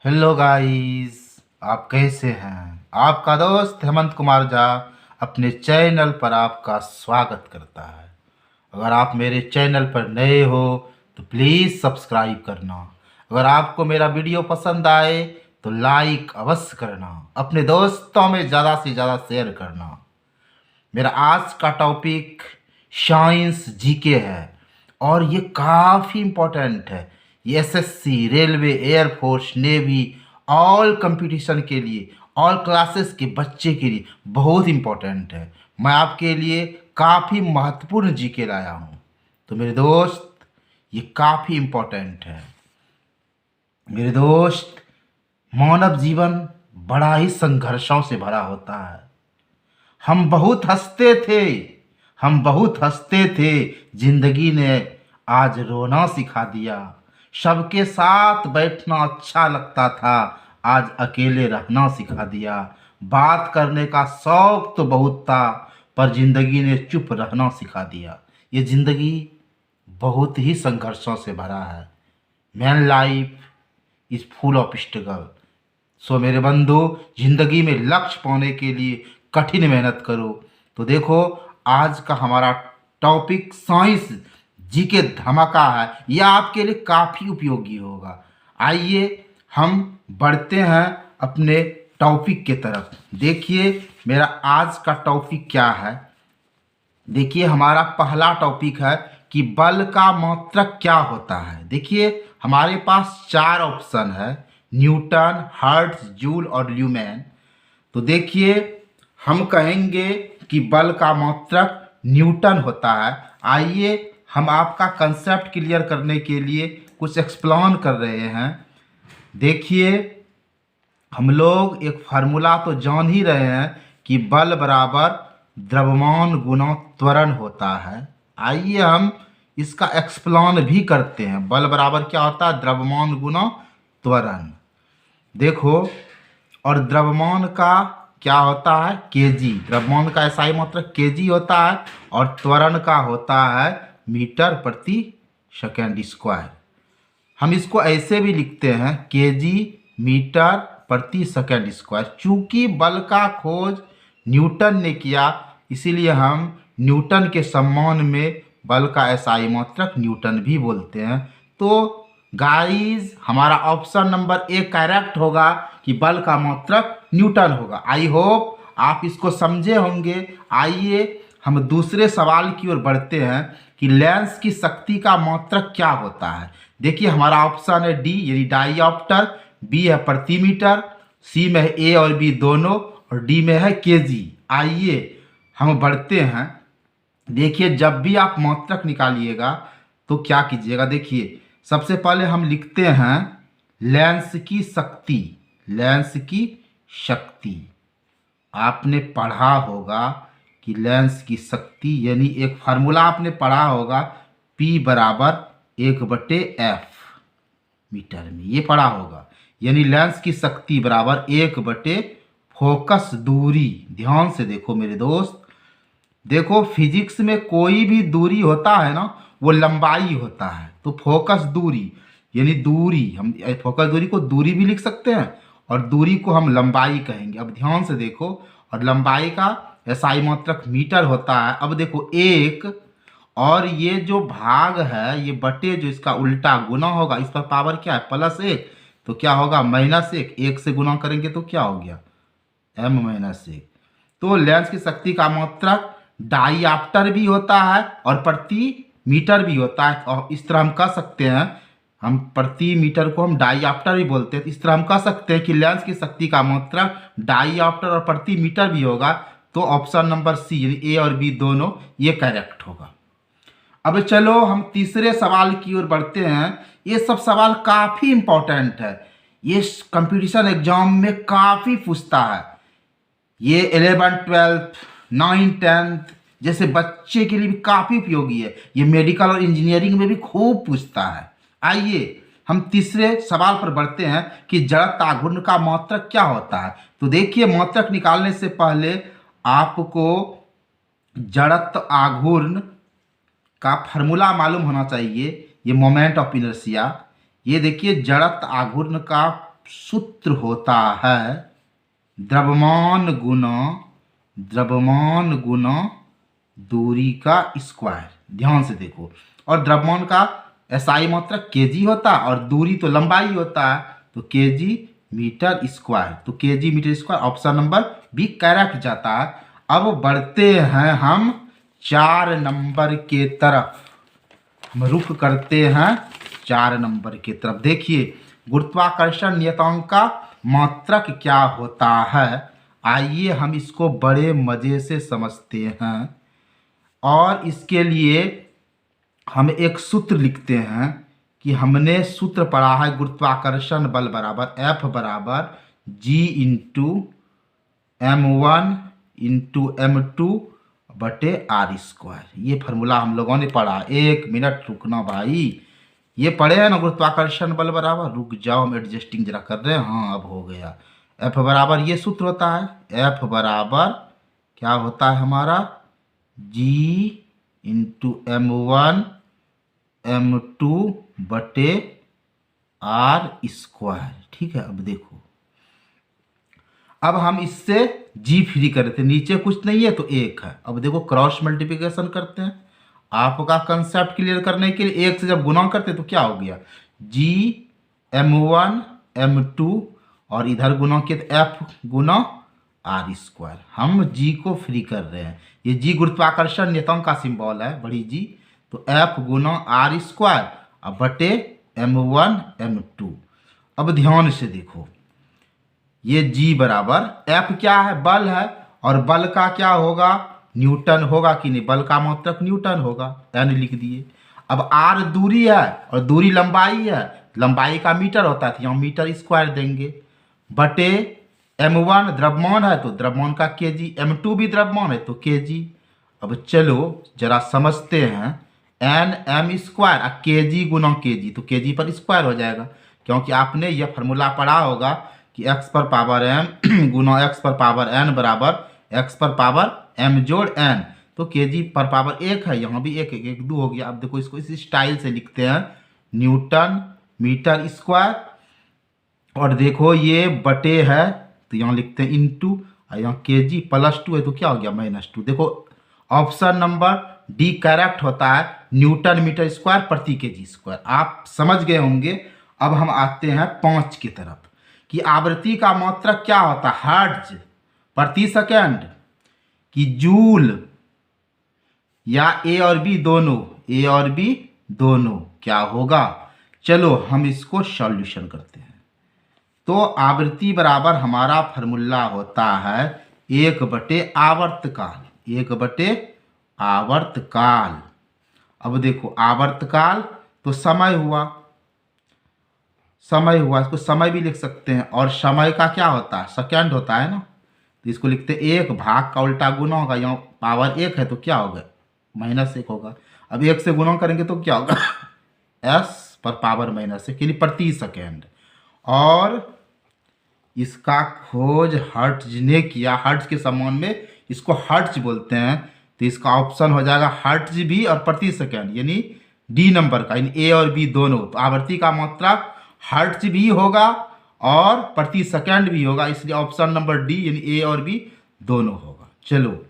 Hello guys. आप कैसे हैं? आपका दोस्त हेमंत कुमार झा अपने चैनल पर आपका स्वागत करता है। अगर आप मेरे चैनल पर नए हो तो प्लीज़ सब्सक्राइब करना। अगर आपको मेरा वीडियो पसंद आए तो लाइक अवश्य करना, अपने दोस्तों में ज़्यादा से ज़्यादा शेयर करना। मेरा आज का टॉपिक साइंस जीके है और ये काफ़ी इम्पोर्टेंट है। ये SSC, railway, air force, navy, all competition के लिए, ऑल क्लासेस के बच्चे के लिए बहुत इम्पोर्टेंट है। मैं आपके लिए काफ़ी महत्वपूर्ण जीके लाया हूँ। तो मेरे दोस्त, ये काफ़ी इम्पोर्टेंट है। मेरे दोस्त, मानव जीवन बड़ा ही संघर्षों से भरा होता है। हम बहुत हंसते थे, हम बहुत हंसते थे, जिंदगी ने आज रोना सिखा दिया। सबके साथ बैठना अच्छा लगता था, आज अकेले रहना सिखा दिया। बात करने का शौक तो बहुत था, पर जिंदगी ने चुप रहना सिखा दिया। ये जिंदगी बहुत ही संघर्षों से भरा है। Man life is full of struggle. So मेरे बंधु, जिंदगी में लक्ष्य पाने के लिए कठिन मेहनत करो। तो देखो, आज का हमारा टॉपिक साइंस जीके धमाका है। यह आपके लिए काफ़ी उपयोगी होगा। आइए हम बढ़ते हैं अपने टॉपिक के तरफ। देखिए मेरा आज का टॉपिक क्या है। देखिए हमारा पहला टॉपिक है कि बल का मात्रक क्या होता है। देखिए हमारे पास चार ऑप्शन है, न्यूटन, हर्ट्ज, जूल और ल्यूमेन। तो देखिए हम कहेंगे कि बल का मात्रक न्यूटन होता है। आइए हम आपका कंसेप्ट क्लियर करने के लिए कुछ एक्सप्लेन कर रहे हैं। देखिए हम लोग एक फार्मूला तो जान ही रहे हैं कि बल बराबर द्रव्यमान गुना त्वरण होता है। आइए हम इसका एक्सप्लेन भी करते हैं। बल बराबर क्या होता है? द्रव्यमान गुना त्वरण। देखो, और द्रव्यमान का क्या होता है? केजी। द्रव्यमान का एसआई मात्रक केजी होता है और त्वरण का होता है मीटर प्रति सेकेंड स्क्वायर। हम इसको ऐसे भी लिखते हैं, केजी मीटर प्रति सेकेंड स्क्वायर। चूंकि बल का खोज न्यूटन ने किया, इसीलिए हम न्यूटन के सम्मान में बल का एसआई मात्रक न्यूटन भी बोलते हैं। तो गाइस हमारा ऑप्शन नंबर ए करेक्ट होगा कि बल का मात्रक न्यूटन होगा। आई होप आप इसको समझे होंगे। आइए हम दूसरे सवाल की ओर बढ़ते हैं कि लेंस की शक्ति का मात्रक क्या होता है। देखिए हमारा ऑप्शन है डी यानी डाईऑप्टर, बी है प्रति मीटर, सी में है ए और बी दोनों और डी में है केजी। आइए हम बढ़ते हैं। देखिए जब भी आप मात्रक निकालिएगा तो क्या कीजिएगा। देखिए सबसे पहले हम लिखते हैं लेंस की शक्ति। लेंस की शक्ति आपने पढ़ा होगा कि लेंस की शक्ति यानी एक फार्मूला आपने पढ़ा होगा, P बराबर 1/F मीटर में, ये पढ़ा होगा। यानी लेंस की शक्ति बराबर 1/, फोकस दूरी। ध्यान से देखो मेरे दोस्त, देखो फिजिक्स में कोई भी दूरी होता है ना, वो लंबाई होता है। तो फोकस दूरी यानी दूरी, हम फोकस दूरी को दूरी भी लिख सकते हैं और दूरी को हम लंबाई कहेंगे। अब ध्यान से देखो, और लंबाई का एसआई मात्रक मीटर होता है। अब देखो एक, और ये जो भाग है ये बटे जो इसका उल्टा गुना होगा, इस पर पावर क्या है? +1। तो क्या होगा? -1। 1 से गुना करेंगे तो क्या हो गया? m-1। तो लेंस की शक्ति का मात्रक डाईऑप्टर भी होता है और प्रति मीटर भी होता है। और इस तरह हम कह सकते हैं, हम प्रति मीटर को हम डाईऑप्टर भी बोलते हैं। इस तरह हम कह सकते हैं कि लेंस की शक्ति का मात्रक डाईऑप्टर और प्रति मीटर भी होगा। तो ऑप्शन नंबर सी यानी ए और बी दोनों ये करेक्ट होगा। अब चलो हम तीसरे सवाल की ओर बढ़ते हैं। ये सब सवाल काफ़ी इंपॉर्टेंट है, ये कंपटीशन एग्जाम में काफ़ी पूछता है। ये 11th 12th 9th 10th जैसे बच्चे के लिए भी काफ़ी उपयोगी है। ये मेडिकल और इंजीनियरिंग में भी खूब पूछता है। आइए हम तीसरे सवाल पर बढ़ते हैं कि जड़त्व आघूर्ण का मात्रक क्या होता है। तो देखिए मात्रक निकालने से पहले आपको जड़त्व आघूर्ण का फार्मूला मालूम होना चाहिए। ये मोमेंट ऑफ इनर्शिया। ये देखिए जड़त्व आघूर्ण का सूत्र होता है द्रव्यमान गुना दूरी का स्क्वायर। ध्यान से देखो, और द्रव्यमान का एसआई मात्रक केजी होता है और दूरी तो लंबाई होता है, तो केजी मीटर स्क्वायर। तो KG meter square option number B correct जाता है। अब बढ़ते हैं हम 4 नंबर के तरफ। हम रुख करते हैं 4 नंबर की तरफ। देखिए, गुरुत्वाकर्षण नियतांक का मात्रक क्या होता है, आइए हम इसको बड़े मजे से समझते हैं। और इसके लिए हम एक सूत्र लिखते हैं कि हमने सूत्र पढ़ा है गुरुत्वाकर्षण बल बराबर F बराबर G into M1 into M2 बटे आर स्क्वायर। ये फार्मूला हम लोगों ने पढ़ा। 1 मिनट रुकना भाई, ये पढ़े हैं ना गुरुत्वाकर्षण बल बराबर। रुक जाओ, हम एडजस्टिंग जरा कर रहे हैं। हाँ, अब हो गया। F बराबर ये सूत्र होता है, F बराबर क्या होता है हमारा, G इंटू M1 M2 बटे आर स्क्वायर। ठीक है, अब देखो, अब हम इससे जी फ्री कर रहे थे, नीचे कुछ नहीं है तो 1 है। अब देखो क्रॉस मल्टीप्लिकेशन करते हैं आपका कंसेप्ट क्लियर करने के लिए। 1 से जब गुना करते तो क्या हो गया, जी M1 M2 और इधर गुना किया तो F गुना आर स्क्वायर। हम जी को फ्री कर रहे हैं। ये जी गुरुत्वाकर्षण नियतांक का सिंबल है, बड़ी जी, तो F गुना आर स्क्वायर अब बटे M1 M2। अब ध्यान से देखो, ये G बराबर F क्या है, बल है, और बल का क्या होगा, न्यूटन होगा कि नहीं, बल का मात्रक न्यूटन होगा, N लिख दिए। अब R दूरी है और दूरी लंबाई है, लंबाई का मीटर होता है तो यहाँ मीटर स्क्वायर देंगे, बटे M1 द्रव्यमान है तो द्रव्यमान का केजी, M2 भी द्रव्यमान है तो केजी। अब चलो जरा समझते हैं, N M स्क्वायर और केजी गुना केजी, तो केजी पर स्क्वायर हो जाएगा, क्योंकि आपने यह फार्मूला पढ़ा होगा कि x पर पावर m गुना x पर पावर n बराबर x पर पावर m जोड़ n। तो केजी पर पावर 1 है, यहाँ भी 1 1 1 2 हो गया। अब देखो इसको इस स्टाइल से लिखते हैं, न्यूटन मीटर स्क्वायर, और देखो ये बटे है तो यहाँ लिखते हैं इंटू, और यहाँ केजी +2 है तो क्या हो गया -2। देखो ऑप्शन नंबर डी करेक्ट होता है, न्यूटन मीटर स्क्वायर प्रति केजी स्क्वायर। आप समझ गए होंगे। अब हम आते हैं 5 की तरफ कि आवृत्ति का मात्रक क्या होता है, हर्ट्ज प्रति सेकंड कि जूल, या ए और बी दोनों, ए और बी दोनों क्या होगा। चलो हम इसको सॉल्यूशन करते हैं। तो आवृत्ति बराबर हमारा फॉर्मूला होता है 1 बटे आवर्तकाल, 1 बटे आवर्तकाल। अब देखो आवर्तकाल तो समय हुआ, समय हुआ, इसको समय भी लिख सकते हैं, और समय का क्या होता है, सेकंड होता है ना, तो इसको लिखते हैं 1 भाग का उल्टा गुना होगा, यहाँ पावर 1 है तो क्या होगा -1 होगा। अब 1 से गुना करेंगे तो क्या होगा s पर पावर -1 के लिए प्रति सेकेंड। और इसका खोज हर्ट्ज ने किया, हर्ट्ज के संबंध में इसको हर्ट्ज बोलते हैं, तो इसका ऑप्शन हो जाएगा हर्ट्ज भी और प्रति सेकेंड, यानी डी नंबर का, यानी ए और बी दोनों। तो आवृत्ति का मात्रक हर्ट्ज भी होगा और प्रति सेकंड भी होगा, इसलिए ऑप्शन नंबर डी यानी ए और बी दोनों होगा। चलो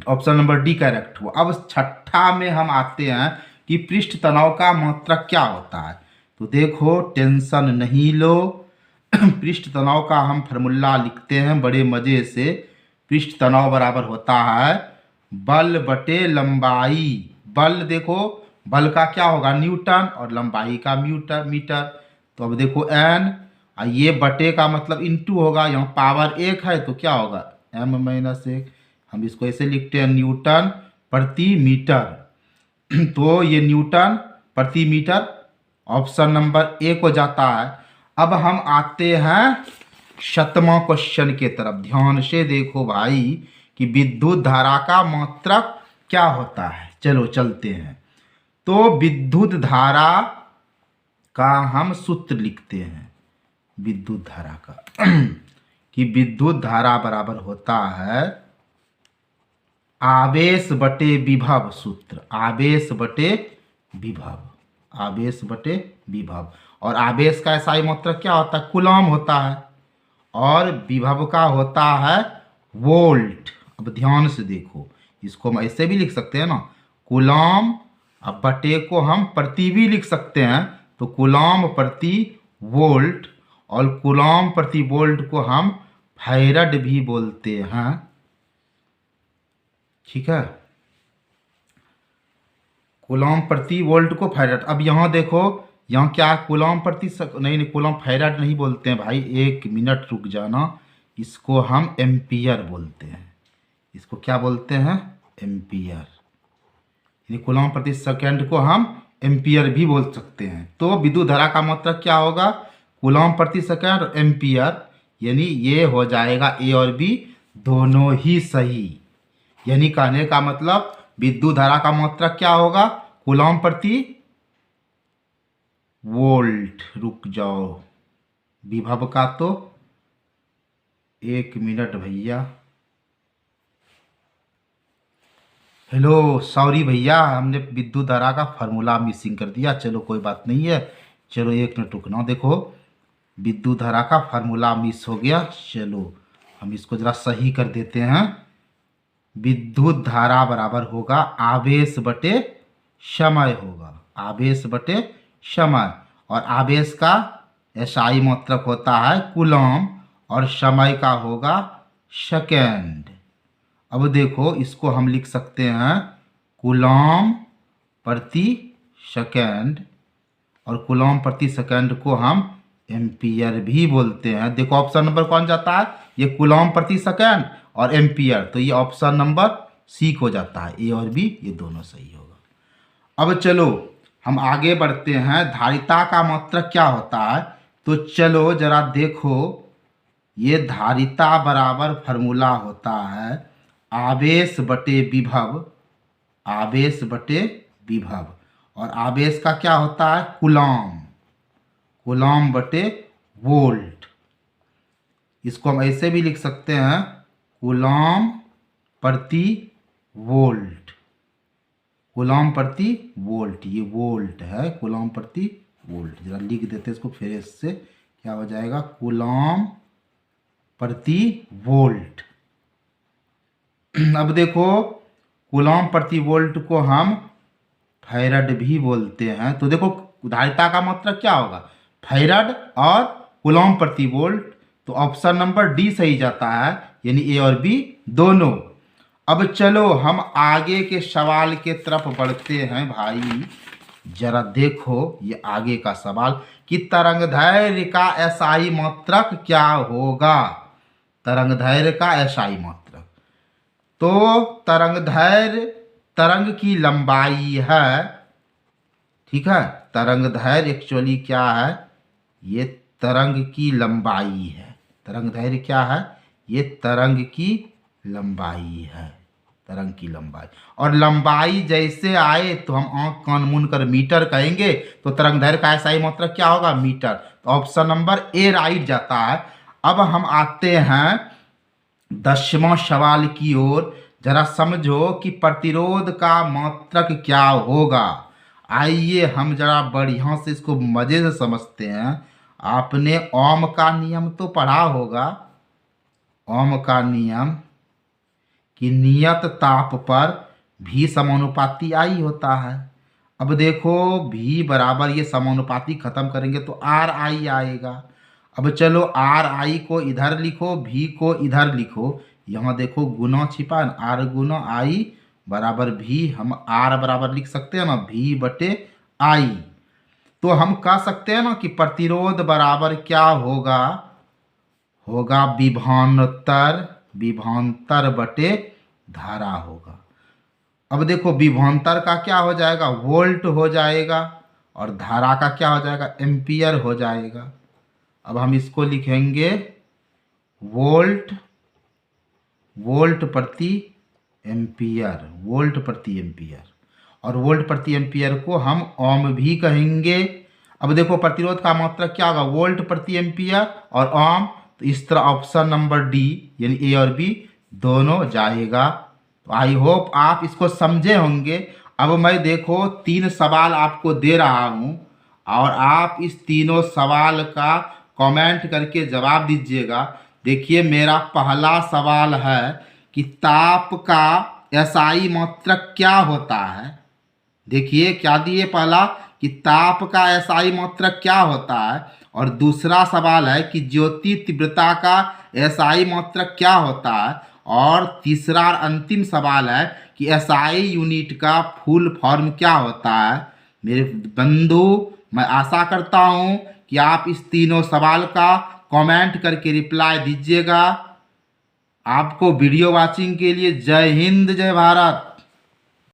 ऑप्शन नंबर डी करेक्ट हुआ। अब छठा में हम आते हैं कि पृष्ठ तनाव का मात्रक क्या होता है। तो देखो टेंशन नहीं लो, पृष्ठ तनाव का हम फार्मूला लिखते हैं बड़े मजे से। पृष्ठ तनाव बराबर होता है बल बटे लंबाई। बल देखो, बल का क्या होगा न्यूटन और लंबाई का मीटर। तो अब देखो n, ये बटे का मतलब इंटू होगा, यहाँ पावर 1 है तो क्या होगा m-1। हम इसको ऐसे लिखते हैं न्यूटन प्रति मीटर। तो ये न्यूटन प्रति मीटर ऑप्शन नंबर ए को जाता है। अब हम आते हैं 7वां क्वेश्चन के तरफ। ध्यान से देखो भाई कि विद्युत धारा का मात्रक क्या होता है। चलो चलते हैं। तो विद्युत धारा का हम सूत्र लिखते हैं, विद्युत धारा का कि विद्युत धारा बराबर होता है आवेश बटे विभव सूत्र, आवेश बटे विभव, आवेश बटे विभव। और आवेश का एसआई मात्रक क्या होता है? कूलम होता है। और विभव का होता है वोल्ट। अब ध्यान से देखो, इसको हम ऐसे भी लिख सकते हैं ना, कूलम। अब बटे को हम प्रति भी लिख सकते हैं, तो कूलम प्रति वोल्ट। और कूलम प्रति वोल्ट को हम फैरड भी बोलते हैं। ठीक है, कूलम प्रति वोल्ट को फैरड। अब यहाँ देखो, यहाँ क्या है? कूलम प्रति नहीं, कूलम फैरड नहीं बोलते हैं भाई, 1 मिनट रुक जाना। इसको हम एम्पियर बोलते हैं। इसको क्या बोलते हैं? एम्पियर। यानी कूलम प्रति सेकंड को हम एम्पियर भी बोल सकते हैं। तो विद्युत धारा का मात्रक क्या होगा? कूलम प्रति सेकंड और एम्पियर। यानी ये हो जाएगा ए और बी दोनों ही सही। यानी कहने का मतलब विद्युत धारा का मात्रक क्या होगा? कूलम प्रति वोल्ट। रुक जाओ, विभव का तो 1 मिनट भैया। हेलो, सॉरी भैया, हमने विद्युत धारा का फार्मूला मिसिंग कर दिया। चलो कोई बात नहीं है, चलो 1 मिनट रुकना। देखो, विद्युत धारा का फार्मूला मिस हो गया। चलो हम इसको जरा सही कर देते हैं। विद्युत धारा बराबर होगा आवेश बटे समय होगा, आवेश बटे समय। और आवेश का एसआई मात्रक होता है कूलम और समय का होगा सेकेंड। अब देखो, इसको हम लिख सकते हैं कूलम प्रति सेकेंड, और कूलम प्रति सेकेंड को हम एम्पियर भी बोलते हैं। देखो ऑप्शन नंबर कौन जाता है? ये कूलम प्रति सेकेंड और एम्पियर, तो ये ऑप्शन नंबर सी को जाता है। ए और बी ये दोनों सही होगा। अब चलो हम आगे बढ़ते हैं। धारिता का मात्रक क्या होता है? तो चलो जरा देखो, ये धारिता बराबर फार्मूला होता है आवेश बटे विभव, आवेश बटे विभव। और आवेश का क्या होता है? कूलम, कूलम बटे वोल्ट। इसको हम ऐसे भी लिख सकते हैं कूलम प्रति वोल्ट, कूलम प्रति वोल्ट। ये वोल्ट है, कूलम प्रति वोल्ट। जरा लिख देते हैं इसको फिर, इससे क्या हो जाएगा? कूलम प्रति वोल्ट। अब देखो, कूलम प्रति वोल्ट को हम फैरड भी बोलते हैं। तो देखो धारिता का मात्रक क्या होगा? फैरड और कूलम प्रति वोल्ट। तो ऑप्शन नंबर डी सही जाता है, यानी ए और बी दोनों। अब चलो हम आगे के सवाल के तरफ बढ़ते हैं भाई। जरा देखो ये आगे का सवाल कि तरंगदैर्घ्य का एसआई मात्रक क्या होगा? तरंगदैर्घ्य का एसआई मात्रक, तो तरंगदैर्घ्य तरंग की लंबाई है। ठीक है, तरंगदैर्घ्य एक्चुअली क्या है? ये तरंग की लंबाई है। तरंगदैर्घ्य क्या है? ये तरंग की लंबाई है, तरंग की लंबाई। और लंबाई जैसे आए तो हम आंख कान मूंद कर मीटर कहेंगे, तो तरंगदैर्घ्य का एसआई मात्रक क्या होगा? मीटर। तो ऑप्शन नंबर ए राइट जाता है। अब हम आते हैं 10वां सवाल की ओर। जरा समझो कि प्रतिरोध का मात्रक क्या होगा। आइए हम जरा बढ़िया से इसको मजे से समझते हैं। आपने ओम का नियम तो पढ़ा होगा, ओम का नियम कि नियत ताप पर भी समानुपाती आई होता है। अब देखो भी बराबर, ये समानुपाती खत्म करेंगे तो आर आई आएगा। अब चलो आर आई को इधर लिखो, भी को इधर लिखो। यहाँ देखो गुना छिपा, आर गुना आई बराबर भी। हम आर बराबर लिख सकते हैं ना, भी बटे आई। तो हम कह सकते हैं ना कि प्रतिरोध बराबर क्या होगा? होगा विभवांतर, विभवांतर बटे धारा होगा। अब देखो विभवांतर का क्या हो जाएगा? वोल्ट हो जाएगा। और धारा का क्या हो जाएगा? एम्पियर हो जाएगा। अब हम इसको लिखेंगे वोल्ट, वोल्ट प्रति एम्पियर, वोल्ट प्रति एम्पियर। और वोल्ट प्रति एम्पियर को हम ओम भी कहेंगे। अब देखो प्रतिरोध का मात्रक क्या होगा? वोल्ट प्रति एम्पियर और ओम। तो इस तरह ऑप्शन नंबर डी यानी ए और बी दोनों जाएगा। तो आई होप आप इसको समझे होंगे। अब मैं देखो 3 सवाल आपको दे रहा हूँ, और आप इस तीनों सवाल का कमेंट करके जवाब दीजिएगा। देखिए, मेरा पहला सवाल है कि ताप का एसआई मात्रक क्या होता है। देखिए क्या दिए, पहला कि ताप का एसआई मात्रक क्या होता है, और दूसरा सवाल है कि ज्योति तीव्रता का एसआई मात्रक क्या होता है, और तीसरा और अंतिम सवाल है कि एसआई यूनिट का फुल फॉर्म क्या होता है। मेरे बंधु, मैं आशा करता हूँ कि आप इस तीनों सवाल का कमेंट करके रिप्लाई दीजिएगा। आपको वीडियो वॉचिंग के लिए जय हिंद, जय भारत।